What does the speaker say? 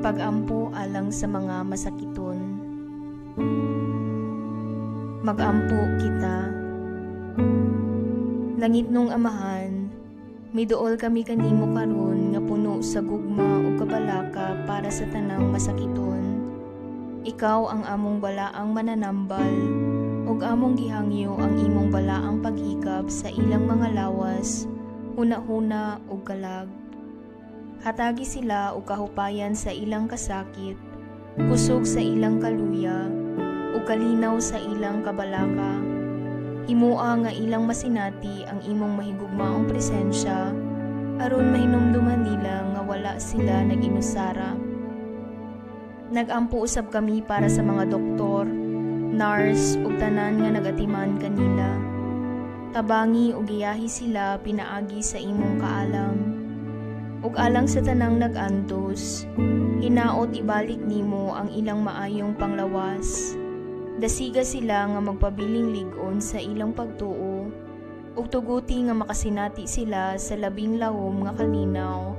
Pag-ampo alang sa mga masakiton. Mag-ampo kita. Langit nung amahan, miduol kami kanimo karon nga puno sa gugma ug kabalaka para sa tanang masakiton. Ikaw ang among balaang mananambal ug among gihangyo ang imong balaang paghikap sa ilang mga lawas, huna-huna ug kalag. Hatagi sila og kahupayan sa ilang kasakit, kusog sa ilang kaluya, ug kalinaw sa ilang kabalaka. Himua nga ilang masinati ang imong mahigugmaong presensya, aron mahinumduman nila nga wala sila naginusara. Nag-ampo usab kami para sa mga doktor, nurse ug tanan nga nagatiman kanila. Tabangi ug giyahi sila pinaagi sa imong kaalam. Ug alang sa tanang nag-antos, hinaot ibalik nimo ang ilang maayong panglawas. Dasiga sila nga magpabiling lig-on sa ilang pagtuo, ug tuguti nga makasinati sila sa labing lawom nga kalinaw.